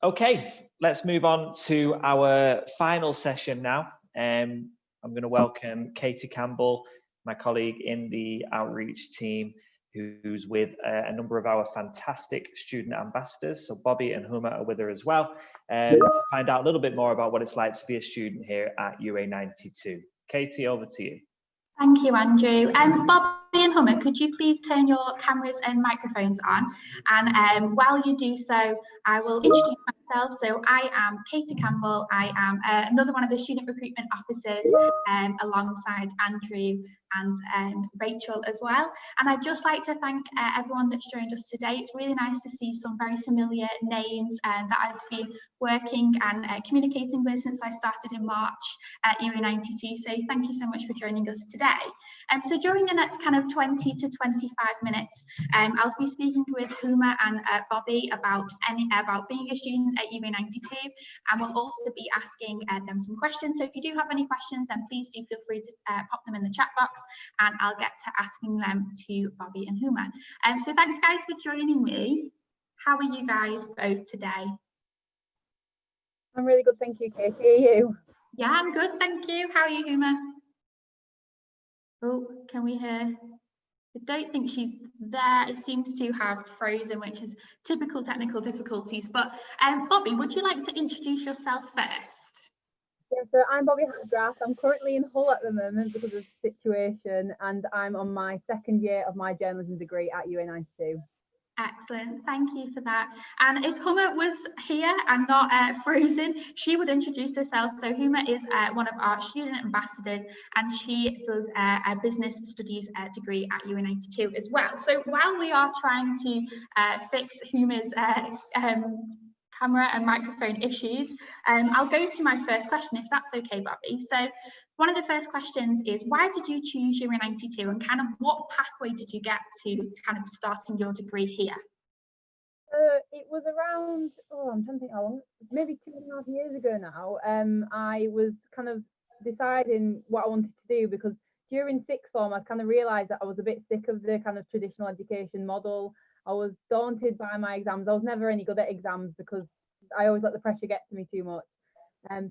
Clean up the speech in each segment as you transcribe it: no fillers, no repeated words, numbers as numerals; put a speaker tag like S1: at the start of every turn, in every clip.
S1: Okay, let's move on to our final session now. I'm going to welcome Katie Campbell, my colleague in the outreach team, who's with a number of our fantastic student ambassadors. So Bobby and Huma are with her as well. Find out a little bit more about what it's like to be a student here at UA92. Katie, over to you.
S2: Thank you, Andrew. Bobby and Huma, could you please turn your cameras and microphones on? And while you do so, I will introduce myself. So I am Katie Campbell. I am another one of the student recruitment officers alongside Andrew and Rachel as well. And I'd just like to thank everyone that's joined us today. It's really nice to see some very familiar names that I've been working and communicating with since I started in March at UA92. So thank you so much for joining us today. So during the next kind of 20 to 25 minutes, I'll be speaking with Huma and Bobby about being a student at UA92, and we'll also be asking them some questions. So if you do have any questions, then please do feel free to pop them in the chat box, and I'll get to asking them to Bobby and Huma. So thanks guys for joining me. How are you guys both today?
S3: I'm really good, thank you, Katie. Are you?
S2: Yeah, I'm good, thank you. How are you, Huma? Oh, can we hear? I don't think she's there. It seems to have frozen, which is typical technical difficulties. But Bobby, would you like to introduce yourself first?
S3: Yeah, so I'm Bobby Hatgrath. I'm currently in Hull at the moment because of the situation, and I'm on my second year of my journalism degree at UA92.
S2: Excellent, thank you for that. And if Huma was here and not frozen, she would introduce herself. So Huma is one of our student ambassadors, and she does a business studies degree at UA92 as well. So while we are trying to fix Huma's camera and microphone issues, I'll go to my first question, if that's okay, Bobby. So one of the first questions is, why did you choose UA92, and kind of what pathway did you get to kind of starting your degree here?
S3: It was around, I'm trying to think how long, maybe 2.5 years ago now. I was kind of deciding what I wanted to do, because during sixth form I kind of realised that I was a bit sick of the kind of traditional education model. I was daunted by my exams. I was never any good at exams because I always let the pressure get to me too much.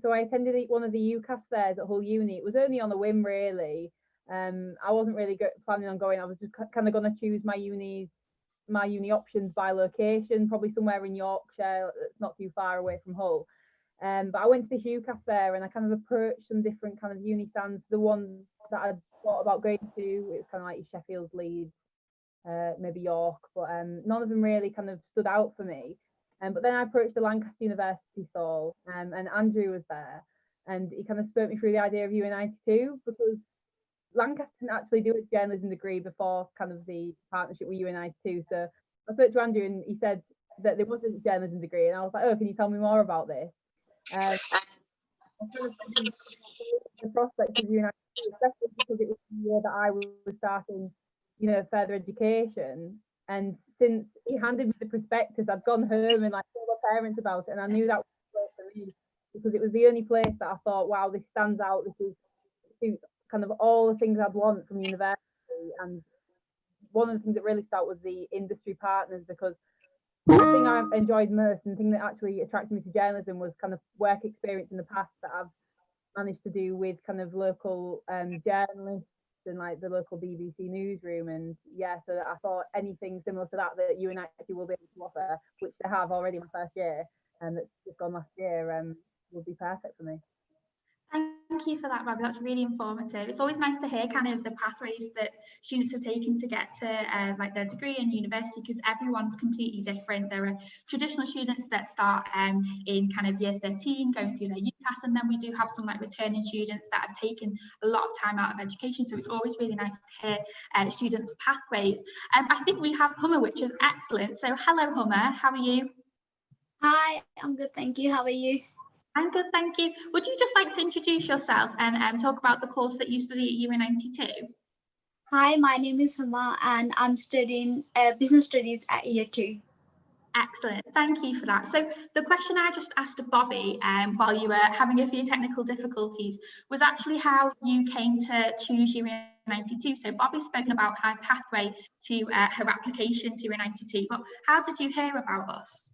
S3: So I attended one of the UCAS fairs at Hull Uni. It was only on a whim, really. I wasn't really planning on going. I was just kind of going to choose my uni options by location, probably somewhere in Yorkshire that's not too far away from Hull. But I went to this UCAS fair and I kind of approached some different kind of uni stands. The one that I thought about going to, it was kind of like Sheffield, Leeds, maybe York, but none of them really kind of stood out for me. But then I approached the Lancaster University stall, and Andrew was there, and he kind of spoke me through the idea of UA92, because Lancaster didn't actually do a journalism degree before kind of the partnership with UA92. So I spoke to Andrew and he said that there was a journalism degree, and I was like, oh, can you tell me more about this? The prospect of UA92, especially because it was the year that I was starting, further education. And since he handed me the prospectus, I'd gone home and like told my parents about it, and I knew that was the place for me, because it was the only place that I thought, wow, this stands out. This suits kind of all the things I'd want from university. And one of the things that really stood out was the industry partners, because the thing I enjoyed most and the thing that actually attracted me to journalism was kind of work experience in the past that I've managed to do with kind of local journalists and like the local BBC newsroom. And yeah, so I thought anything similar to that UA92 will be able to offer, which they have already in my first year, and that's just gone last year, will be perfect for me.
S2: Thank you for that, Bobby. That's really informative. It's always nice to hear kind of the pathways that students have taken to get to like their degree in university, because everyone's completely different. There are traditional students that start in kind of year 13 going through their UCAS, and then we do have some like returning students that have taken a lot of time out of education. So it's always really nice to hear students' pathways. I think we have Huma, which is excellent. So hello, Huma. How are you?
S4: Hi, I'm good, thank you. How are you?
S2: I'm good, thank you. Would you just like to introduce yourself and talk about the course that you study at UA92?
S4: Hi, my name is Huma and I'm studying business studies at year 2.
S2: Excellent, thank you for that. So the question I just asked of Bobby while you were having a few technical difficulties was actually how you came to choose UA92. So Bobby's spoken about her pathway to her application to UA92, but how did you hear about us?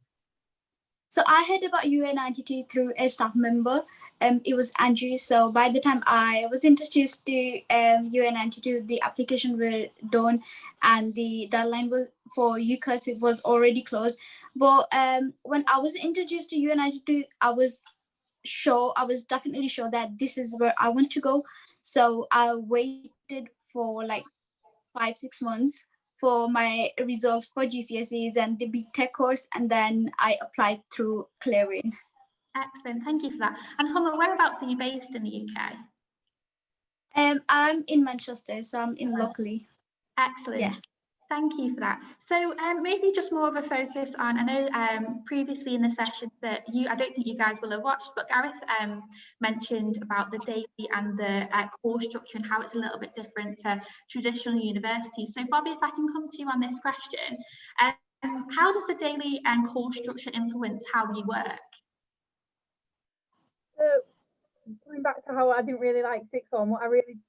S4: So I heard about UA92 through a staff member. It was Andrew. So by the time I was introduced to UA92, the application were done, and the deadline was for UCAS, it was already closed. But when I was introduced to UA92, I was definitely sure that this is where I want to go. So I waited for like 5-6 months for my results for GCSEs and the BTEC course, and then I applied through Clarion.
S2: Excellent, thank you for that. And Hummer, whereabouts are you based in the UK?
S4: I'm in Manchester, so I'm in locally.
S2: Excellent.
S4: Yeah.
S2: Thank you for that. So maybe just more of a focus on, I know previously in the session that I don't think you guys will have watched, but Gareth mentioned about the daily and the course structure and how it's a little bit different to traditional universities. So Bobby, if I can come to you on this question, how does the daily and course structure influence how you work?
S3: So going back to how I didn't really like sixth form, what I really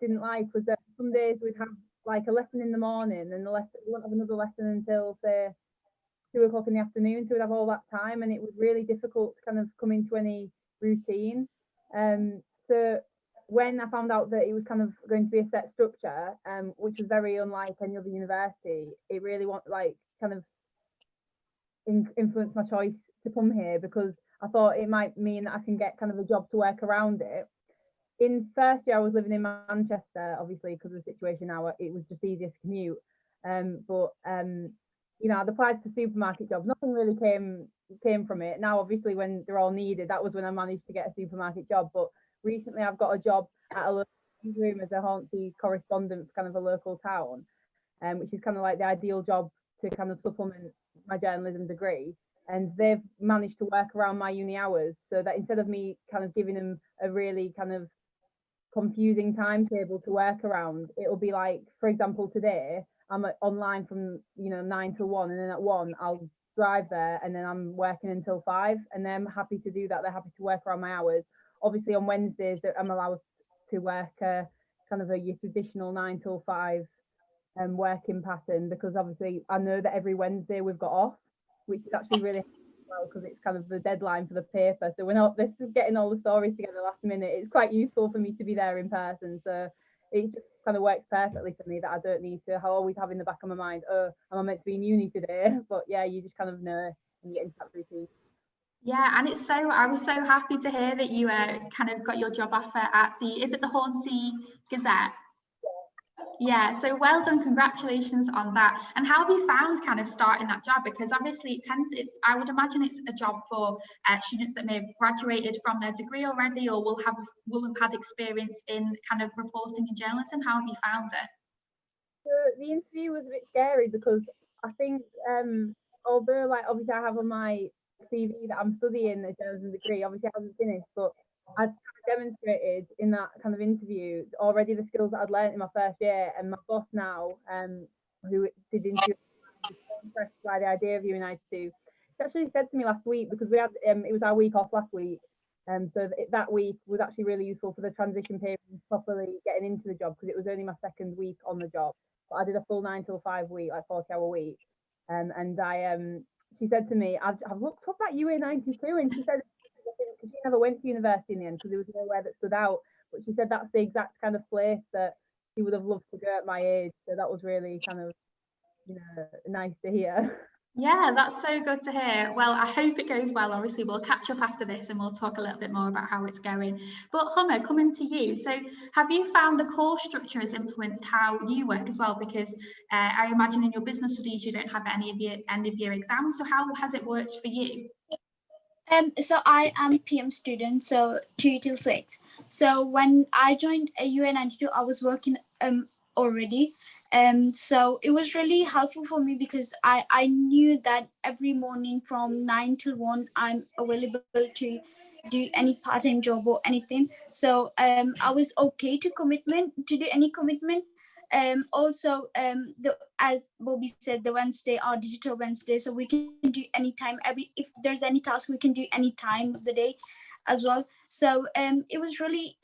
S3: didn't like was that some days we'd have like a lesson in the morning, and we wouldn't have another lesson until say 2 o'clock in the afternoon, so we'd have all that time, and it was really difficult to kind of come into any routine. So when I found out that it was kind of going to be a set structure, which was very unlike any other university, it really kind of influenced my choice to come here, because I thought it might mean that I can get kind of a job to work around it. In first year, I was living in Manchester, obviously, because of the situation now, it was just easier to commute. But you know, I'd applied for supermarket jobs. Nothing really came from it. Now, obviously, when they're all needed, that was when I managed to get a supermarket job. But recently, I've got a job at a local newsroom as a Hornsey correspondent for kind of a local town, which is kind of like the ideal job to kind of supplement my journalism degree. And they've managed to work around my uni hours, so that instead of me kind of giving them a really kind of confusing timetable to work around, it'll be like, for example, today I'm online from 9 till 1, and then at 1 I'll drive there, and then I'm working until 5, and they're happy to do that. They're happy to work around my hours. Obviously on Wednesdays I'm allowed to work kind of your traditional 9 till 5 working pattern, because obviously I know that every Wednesday we've got off, which is actually really well, because it's kind of the deadline for the paper. So when this is getting all the stories together last minute, it's quite useful for me to be there in person. So it just kind of works perfectly for me, that I don't need to always have in the back of my mind, oh, am I meant to be in uni today? But yeah, you just kind of know and get into that routine.
S2: Yeah, and I was so happy to hear that you kind of got your job offer at is it the Hornsey Gazette? Yeah, so well done, congratulations on that. And how have you found kind of starting that job? Because obviously I would imagine it's a job for students that may have graduated from their degree already, or will have had experience in kind of reporting and journalism. How have you found it?
S3: So the interview was a bit scary, because I think although obviously I have on my CV that I'm studying a journalism degree, obviously I haven't finished, but I've demonstrated in that kind of interview already the skills that I'd learned in my first year. And my boss now, who did the interview, was so impressed by the idea of UA92. She actually said to me last week, because we had it was our week off last week, so that week was actually really useful for the transition period, properly getting into the job, because it was only my second week on the job. But I did a full 9 till 5 week, like 40-hour week, and she said to me, I've looked up at UA92, and she said, because she never went to university in the end, because there was nowhere that stood out, but she said that's the exact kind of place that she would have loved to go at my age. So that was really kind of nice to hear.
S2: Yeah, that's so good to hear. Well, I hope it goes well. Obviously, we'll catch up after this and we'll talk a little bit more about how it's going. But Hummer, coming to you. So have you found the course structure has influenced how you work as well? Because I imagine in your business studies, you don't have any of your end of year exams. So how has it worked for you?
S4: So I am PM student, so 2 till 6. So when I joined UA92, I was working already. So it was really helpful for me, because I knew that every morning from 9 till 1, I'm available to do any part-time job or anything. So I was okay to do any commitment. Also, as Bobby said, the Wednesday are digital Wednesday, so we can do anytime. If there's any task, we can do any time of the day as well. So it was really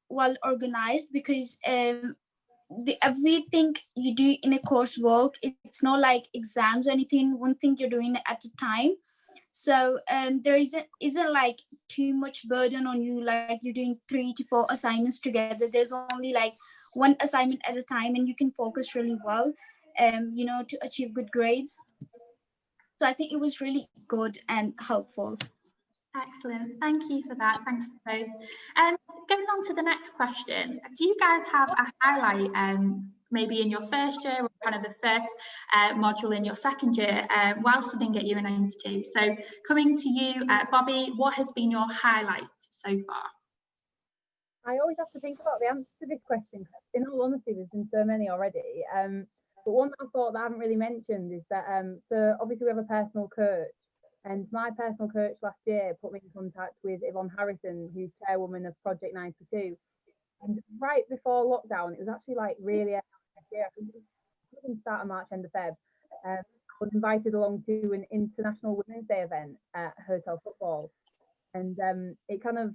S4: well organized, because everything you do in a coursework, it's not like exams or anything. One thing you're doing at a time. So there isn't like too much burden on you, like you're doing 3 to 4 assignments together. There's only like one assignment at a time, and you can focus really well, to achieve good grades. So I think it was really good and helpful.
S2: Excellent. Thank you for that. Thanks for both. Going on to the next question, do you guys have a highlight maybe in your first year or kind of the first module in your second year while studying at UA92? So coming to you, Bobby, what has been your highlight so far?
S3: I always have to think about the answer to this question. In all honesty, there's been so many already. But one that I thought that I haven't really mentioned is that, so obviously we have a personal coach, and my personal coach last year put me in contact with Yvonne Harrison, who's chairwoman of Project 92. And right before lockdown, it was actually like really last year, I think it was in start of March, end of Feb. I was invited along to an International Women's Day event at Hotel Football. And it kind of,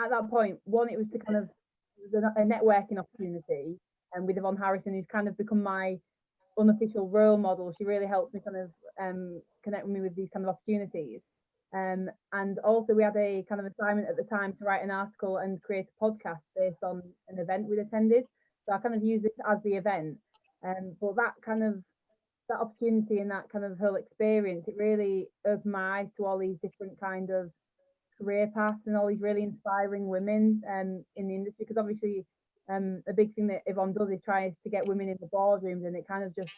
S3: at that point, one, it was to kind of, it was a networking opportunity, and with Yvonne Harrison, who's kind of become my unofficial role model. She really helps me kind of connect with me with these kind of opportunities. And also we had a kind of assignment at the time to write an article and create a podcast based on an event we'd attended. So I kind of used it as the event. But that opportunity and that kind of whole experience, it really opened my eyes to all these different kind of career paths and all these really inspiring women in the industry, because obviously a big thing that Yvonne does is tries to get women in the boardrooms, and it kind of just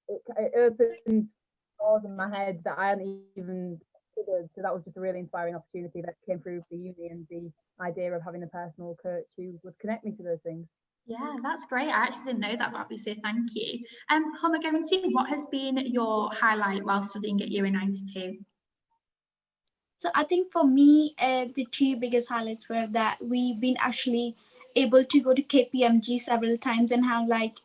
S3: it opened doors in my head that I hadn't even considered. So that was just a really inspiring opportunity that came through the uni, and the idea of having a personal coach who would connect me to those things.
S2: Yeah, that's great. I actually didn't know that, Bobby, so thank you. Hummer, going to you, what has been your highlight while studying at UA92?
S4: So I think for me, the two biggest highlights were that we've been actually able to go to KPMG several times and have like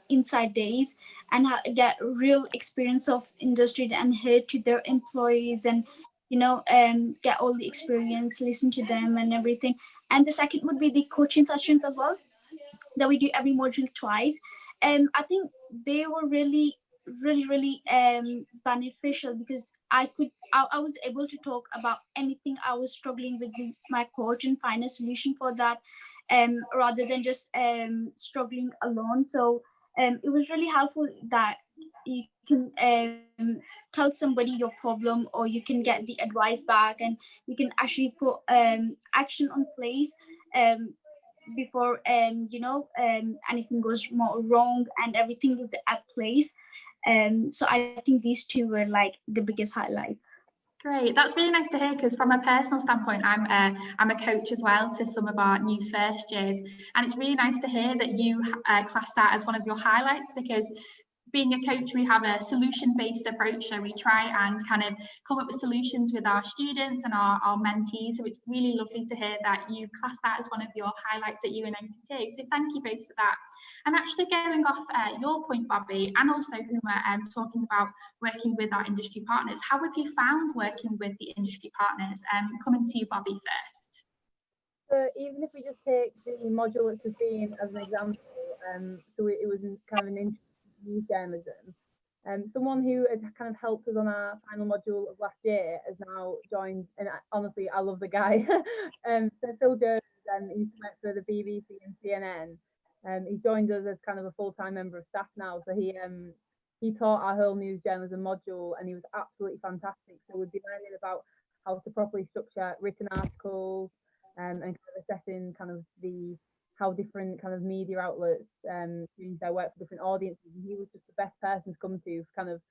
S4: inside days and get real experience of industry and hear to their employees and get all the experience, listen to them and everything. And the second would be the coaching sessions as well that we do every module twice. I think they were really beneficial because I was able to talk about anything I was struggling with my coach and find a solution for that, rather than just struggling alone. So it was really helpful that you can tell somebody your problem, or you can get the advice back, and you can actually put action on place before anything goes more wrong and everything is at place. So I think these two were like the biggest highlights.
S2: Great, that's really nice to hear, because from a personal standpoint, I'm a coach as well to some of our new first years, and it's really nice to hear that you class that as one of your highlights, because being a coach, we have a solution-based approach, so we try and kind of come up with solutions with our students and our mentees. So it's really lovely to hear that you class that as one of your highlights at UA92. So thank you both for that. And actually going off your point, Bobby, and also Huma, talking about working with our industry partners, how have you found working with the industry partners? Coming to you, Bobby, first.
S3: So even if we just take the module that's been as an example, so it was kind of an news journalism. Someone who had kind of helped us on our final module of last year has now joined, and honestly, I love the guy. So Phil Jones, he used to work for the BBC and CNN. He joined us as kind of a full-time member of staff now. So he taught our whole news journalism module, and he was absolutely fantastic. So we'd be learning about how to properly structure written articles, and kind of assessing kind of how different kind of media outlets use their work for different audiences. And he was just the best person to come to for kind of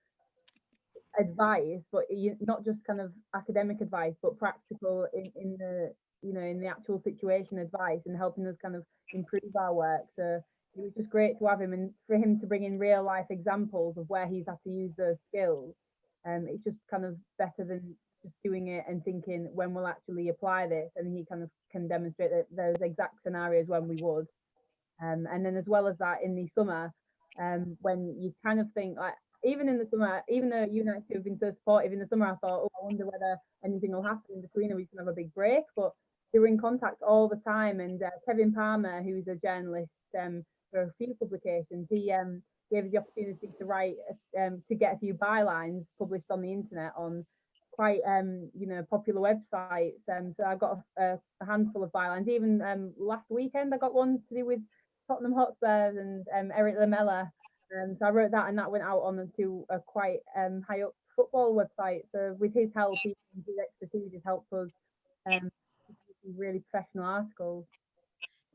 S3: advice, but not just kind of academic advice, but practical in the actual situation advice, and helping us kind of improve our work. So it was just great to have him, and for him to bring in real life examples of where he's had to use those skills. It's just kind of better than just doing it and thinking when we'll actually apply this, and he kind of can demonstrate that those exact scenarios when we would. And then as well as that, in the summer, when you kind of think like, even in the summer, even though UA92 have been so supportive in the summer, I thought, oh, I wonder whether anything will happen in between and we can have a big break. But they were in contact all the time, and Kevin Palmer, who's a journalist for a few publications, he gave us the opportunity to write to get a few bylines published on the internet on quite popular websites. So I've got a handful of bylines. Even last weekend I got one to do with Tottenham Hotspurs and Eric Lamela. So I wrote that, and that went out on to a quite high up football website. So with his help, his expertise has helped us really professional articles.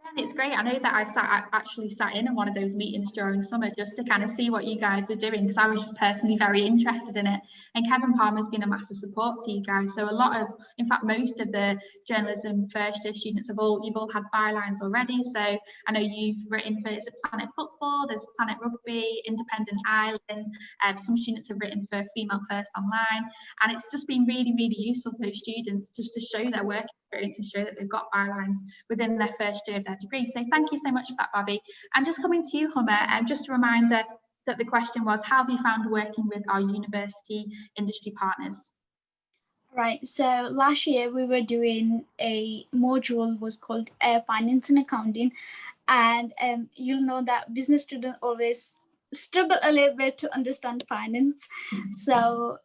S2: And it's great. I know that I actually sat in one of those meetings during summer just to kind of see what you guys were doing, because I was just personally very interested in it. And Kevin Palmer's been a massive support to you guys. So a lot of, in fact, most of the journalism first year students you've all had bylines already. So I know you've written for Planet Football, there's Planet Rugby, Independent Ireland. Some students have written for Female First Online, and it's just been really, really useful for those students just to show their work experience and show that they've got bylines within their first year of their degree. So thank you so much for that, Bobby. And just coming to you, Hummer, just a reminder that the question was, how have you found working with our university industry partners?
S4: Right, so last year we were doing a module was called Finance and Accounting, and you'll know that business students always struggle a little bit to understand finance. So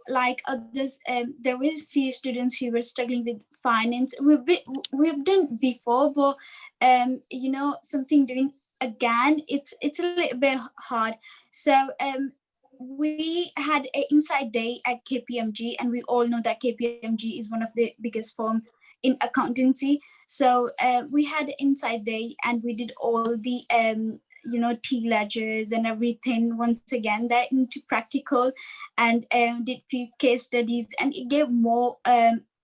S4: like others, there were a few students who were struggling with finance. We've done before, but something doing again, it's a little bit hard. So we had an inside day at KPMG, and we all know that KPMG is one of the biggest firms in accountancy. So we had an inside day, and we did all the T ledgers and everything once again that into practical, and did few case studies, and it gave more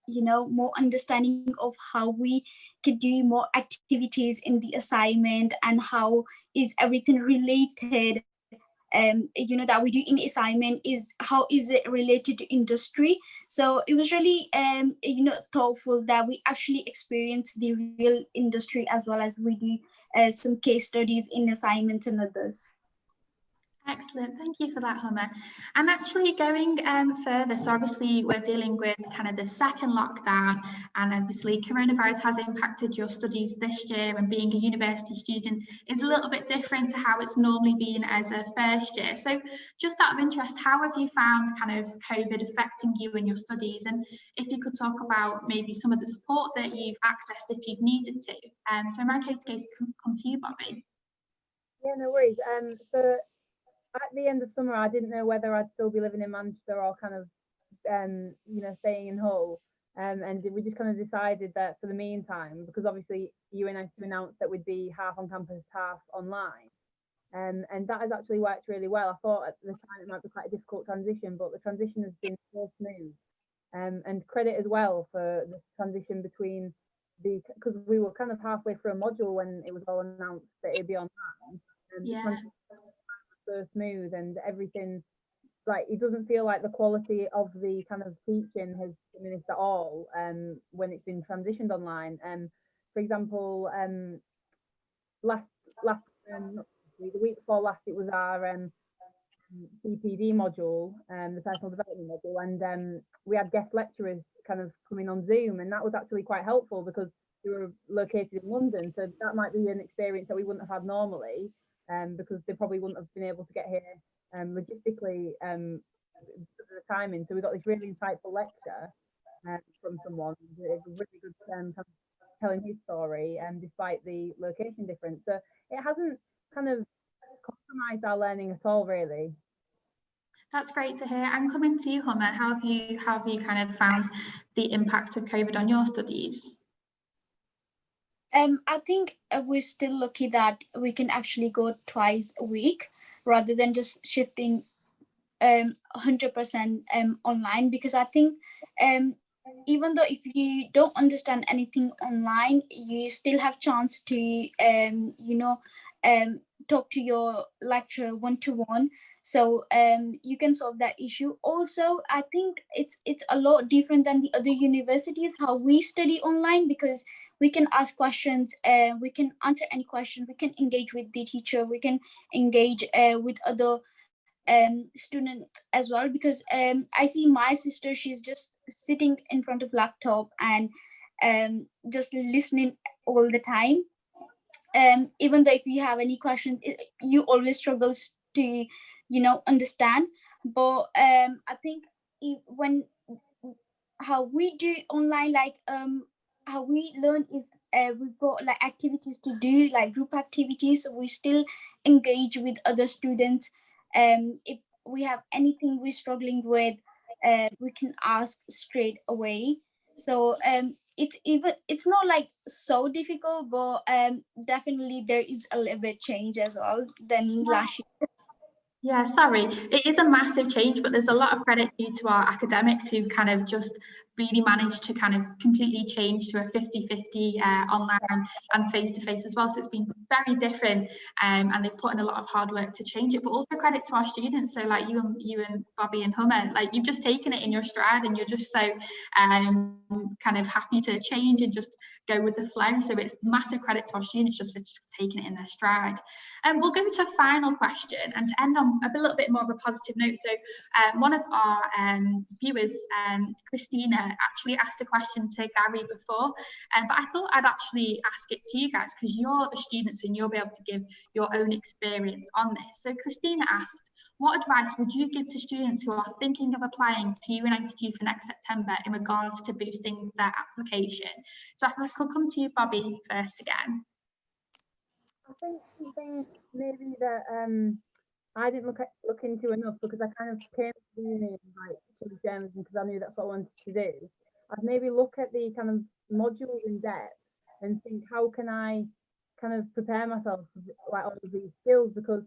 S4: more understanding of how we could do more activities in the assignment, and how is everything related that we do in assignment, is how is it related to industry. So it was really thoughtful that we actually experience the real industry, as well as we do some case studies in assignments and others.
S2: Excellent, thank you for that, Hummer. And actually going further, so obviously we're dealing with kind of the second lockdown, and obviously coronavirus has impacted your studies this year, and being a university student is a little bit different to how it's normally been as a first year. So just out of interest, how have you found kind of COVID affecting you and your studies? And if you could talk about maybe some of the support that you've accessed if you've needed to. So I'm okay to come to you, Bobby.
S3: Yeah, no worries. So at the end of summer, I didn't know whether I'd still be living in Manchester or kind of, staying in Hull. And we just kind of decided that for the meantime, because obviously UNIT announced that we'd be half on campus, half online. And that has actually worked really well. I thought at the time it might be quite a difficult transition, but the transition has been so smooth. And credit as well for the transition between because we were kind of halfway through a module when it was all announced that it'd be online.
S2: Yeah.
S3: So smooth, and everything, like, it doesn't feel like the quality of the kind of teaching has diminished at all when it's been transitioned online. For example, the week before last, it was our CPD module, the personal development module, and we had guest lecturers kind of coming on Zoom, and that was actually quite helpful because we were located in London, so that might be an experience that we wouldn't have had normally. Because they probably wouldn't have been able to get here logistically because of the timing. So we got this really insightful lecture from someone, really good kind of telling his story, despite the location difference. So it hasn't kind of compromised our learning at all, really.
S2: That's great to hear. And coming to you, Hummer, how have you kind of found the impact of COVID on your studies?
S4: I think we're still lucky that we can actually go twice a week rather than just shifting 100% online, because I think even though if you don't understand anything online, you still have chance to talk to your lecturer one-to-one, so you can solve that issue. Also, I think it's a lot different than the other universities how we study online, because we can ask questions, we can answer any question, we can engage with the teacher, we can engage with other students as well, because I see my sister, she's just sitting in front of laptop and just listening all the time. Even though if you have any questions, you always struggles to understand. But I think when how we do online, like how we learn is we've got like activities to do, like group activities, so we still engage with other students. If we have anything we're struggling with, we can ask straight away. So it's not like so difficult, but definitely there is a little bit change as well than last year.
S2: Yeah, sorry, it is a massive change, but there's a lot of credit due to our academics who kind of just really managed to kind of completely change to a 50-50 online and face-to-face as well. So it's been very different, and they've put in a lot of hard work to change it, but also credit to our students. So like you and Bobby and Hummer, like you've just taken it in your stride and you're just so kind of happy to change and just go with the flow. So it's massive credit to our students just for taking it in their stride. We'll go to a final question and to end on a little bit more of a positive note. So one of our viewers, Christina, actually asked a question to Gary before, but I thought I'd actually ask it to you guys because you're the students and you'll be able to give your own experience on this. So Christina asked, what advice would you give to students who are thinking of applying to UNITQ for next September in regards to boosting their application? So I could come to you, Bobby, first again.
S3: I think something maybe that I didn't look into enough, because I kind of came to uni like to journalism because I knew that's what I wanted to do. I'd maybe look at the kind of modules in depth and think, how can I kind of prepare myself for like all of these skills, because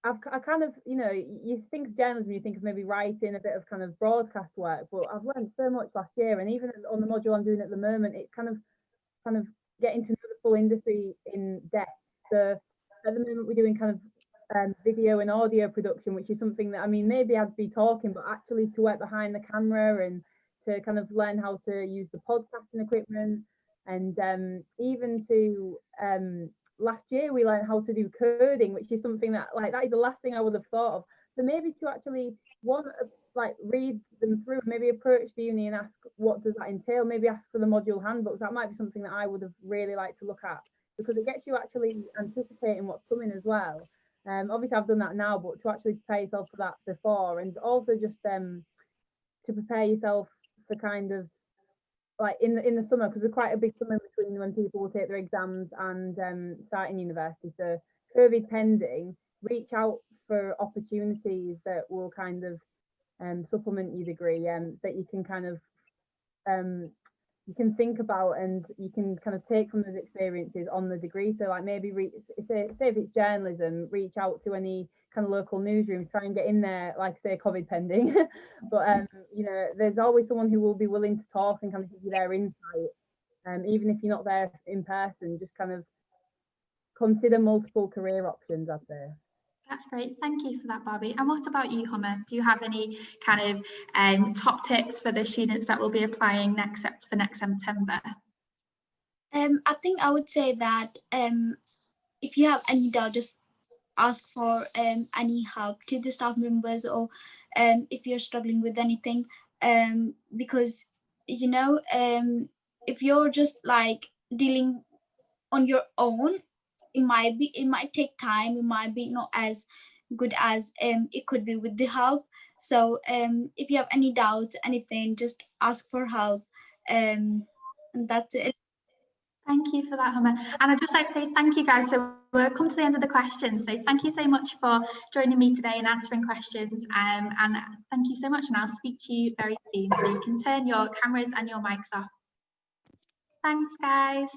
S3: I kind of, you know, you think of journalism, you think of maybe writing, a bit of kind of broadcast work, but I've learned so much last year, and even on the module I'm doing at the moment, it's kind of getting to know the full industry in depth. So at the moment we're doing kind of video and audio production, which is something that, I mean, maybe I'd be talking, but actually to work behind the camera and to kind of learn how to use the podcasting equipment, and even to last year we learned how to do coding, which is something that, like, that is the last thing I would have thought of. So maybe to actually like read them through, maybe approach the uni and ask, what does that entail? Maybe ask for the module handbooks. That might be something that I would have really liked to look at, because it gets you actually anticipating what's coming as well. Obviously I've done that now, but to actually prepare yourself for that before, and also just to prepare yourself for kind of like in the summer, because there's quite a big summer between when people will take their exams and starting university. So COVID pending, reach out for opportunities that will kind of supplement your degree, that you can kind of you can think about and you can kind of take from those experiences on the degree. So like maybe say if it's journalism, reach out to any kind of local newsrooms, try and get in there, like I say, COVID pending. But you know, there's always someone who will be willing to talk and kind of give you their insight. Even if you're not there in person, just kind of consider multiple career options out there.
S2: That's great. Thank you for that, Bobby. And what about you, Hummer? Do you have any kind of top tips for the students that will be applying next September?
S4: I think I would say that if you have any doubt, just ask for any help to the staff members, or if you're struggling with anything, because, you know, if you're just like dealing on your own, it might take time, it might be not as good as it could be with the help. So if you have any doubts, anything, just ask for help, and that's it.
S2: Thank you for that, Hummer. And I'd just like to say thank you, guys. So we've come to the end of the questions. So thank you so much for joining me today and answering questions. And thank you so much. And I'll speak to you very soon. So you can turn your cameras and your mics off. Thanks, guys.